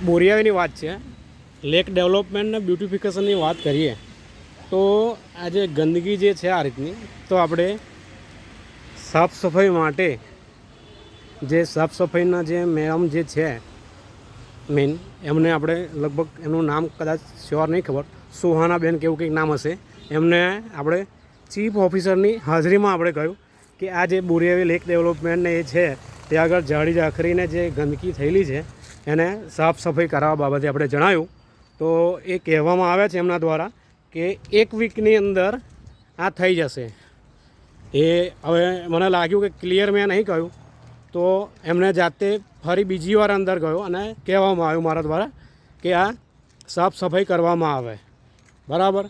બોરિયાવીની વાત છે, lake development ને બ્યુટિફિકેશનની વાત કરીએ તો આજે ગંદકી જે છે આ રીતની, તો આપણે સાફ સફાઈ માટે જે સાફ સફાઈના જે મેડમ જે છે મેન, એમને આપણે લગભગ એમનું નામ કદાચ શ્યોર નહીં ખબર, સુહાનાબેન કે એવું કંઈક નામ હશે, એમને આપણે ચીફ ઓફિસરની હાજરીમાં આપણે કહ્યું કે આ જે બોરિયાવી લેક ડેવલપમેન્ટને એ છે ત્યાં આગળ જાળી ઝાખરીને જે ગંદકી થયેલી છે એને સાફ સફાઈ કરાવવા બાબતે આપણે જણાવ્યું. તો એ કહેવામાં આવે છે એમના દ્વારા કે 1 વીકની અંદર આ થઈ જશે. એ હવે મને લાગ્યું કે ક્લિયર મેં નહીં કહ્યું, તો એમને જાતે ફરી બીજી વાર અંદર ગયો અને કહેવામાં આવ્યું મારા દ્વારા કે આ સાફ સફાઈ કરવામાં આવે. બરાબર.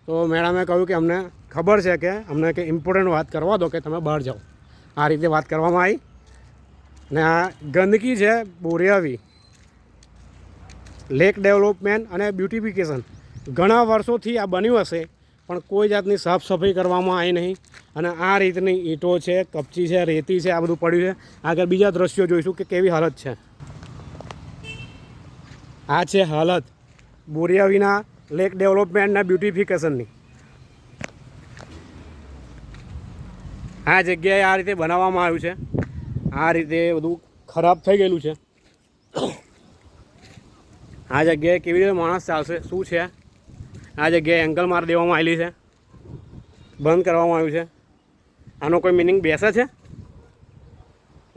તો મેડમે કહ્યું કે અમને ખબર છે કે અમને કે ઇમ્પોર્ટન્ટ વાત કરવા દો કે તમે બહાર જાઓ. આ રીતે વાત કરવામાં આવી. ને આ ગંદકી છે બોરિયાવી લેક ડેવલપમેન્ટ અને બ્યુટિફિકેશન ઘણા વર્ષોથી આ બન્યું હશે, પણ કોઈ જાતની સાફ સફાઈ કરવામાં આવી નહીં. અને આ રીતની ઈંટો છે, કપચી છે, રેતી છે, આ બધું પડ્યું છે. આગળ બીજા દ્રશ્યો જોઈશું કે કેવી હાલત છે. આ છે હાલત બોરિયાવીના લેક ડેવલપમેન્ટના બ્યુટિફિકેશનની. આ જગ્યાએ આ રીતે બનાવવામાં આવ્યું છે. આ રીતે બધું ખરાબ થઈ ગયેલું છે. આ જગ્યાએ કેવી રીતે માણસ ચાલશે, શું છે? આ જગ્યાએ એંગલ માર દેવામાં આવેલી છે, બંધ કરવામાં આવ્યું છે. આનો કોઈ મિનિંગ બેસે છે?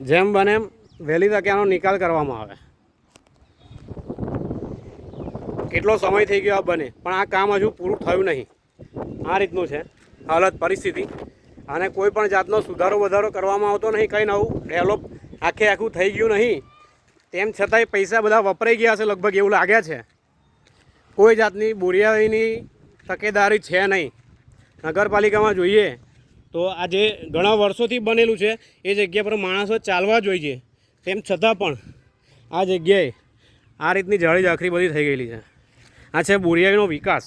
જેમ બને એમ વહેલી તકે આનો નિકાલ કરવામાં આવે. કેટલો સમય થઈ ગયો આ બને, પણ આ કામ હજુ પૂરું થયું નહીં. આ રીતનું છે હાલત, પરિસ્થિતિ. અને કોઈ પણ જાતનો સુધારો વધારો કરવામાં આવતો નહીં, કંઈ નવું ડેવલપ આખું થઈ ગયું નહીં. તેમ છતાંય પૈસા બધા વપરાઈ ગયા હશે લગભગ, એવું લાગે છે. કોઈ જાતની બોરિયાવીની તકેદારી છે નહીં. નગરપાલિકામાં જોઈએ તો આજે ઘણા વર્ષોથી બનેલું છે, એ જગ્યા પર માણસો ચાલવા જોઈએ, તેમ છતાં પણ આ જગ્યાએ આ રીતની જાળી ઝાખરી બધી થઈ ગયેલી છે. આ છે બોરિયાવીનો વિકાસ.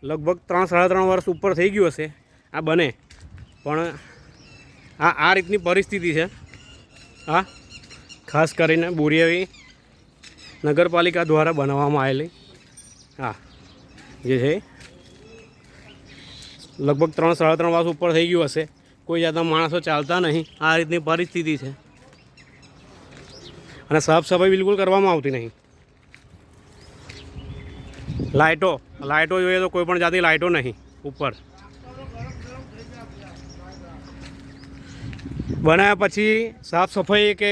લગભગ 3-3.5 વર્ષ ઉપર થઈ ગયું હશે આ બને, પણ આ રીતની પરિસ્થિતિ છે. આ ખાસ કરીને બોરિયાવી નગરપાલિકા દ્વારા બનાવવામાં આવેલી હા જે છે લગભગ 3-3.5 વર્ષ ઉપર થઈ ગયું હશે. કોઈ જાતના માણસો ચાલતા નહીં. આ રીતની પરિસ્થિતિ છે. અને સાફ સફાઈ બિલકુલ કરવામાં આવતી નહીં. લાઇટો જોઈએ તો કોઈ પણ જાતની લાઇટો નહીં ઉપર. બનાવ્યા પછી સાફ સફાઈ કે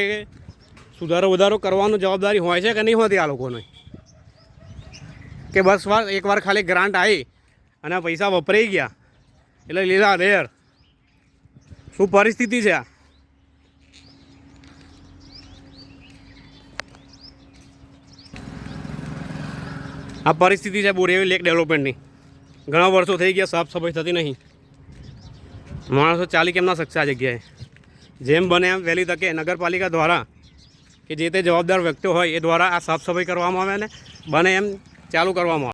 સુધારો વધારો કરવાનું જવાબદારી હોય છે કે નહીં હોતી આ લોકોને? કે બસ એકવાર ખાલી ગ્રાન્ટ આવી અને પૈસા વપરાઈ ગયા એટલે લીલા લેર. શું પરિસ્થિતિ છે આ? આ પરિસ્થિતિ છે બોરિયાવી લેક ડેવલપમેન્ટની. ઘણા વર્ષો થઈ ગયા, સાફ સફાઈ થતી નહીં. માણસો ચાલી કેમ ના શકશે આ જગ્યાએ? જેમ બને એમ વહેલી તકે નગરપાલિકા દ્વારા કે જે તે જવાબદાર વ્યક્તિઓ હોય એ દ્વારા આ સાફ સફાઈ કરવામાં આવે અને બને એમ ચાલુ કરવામાં આવે.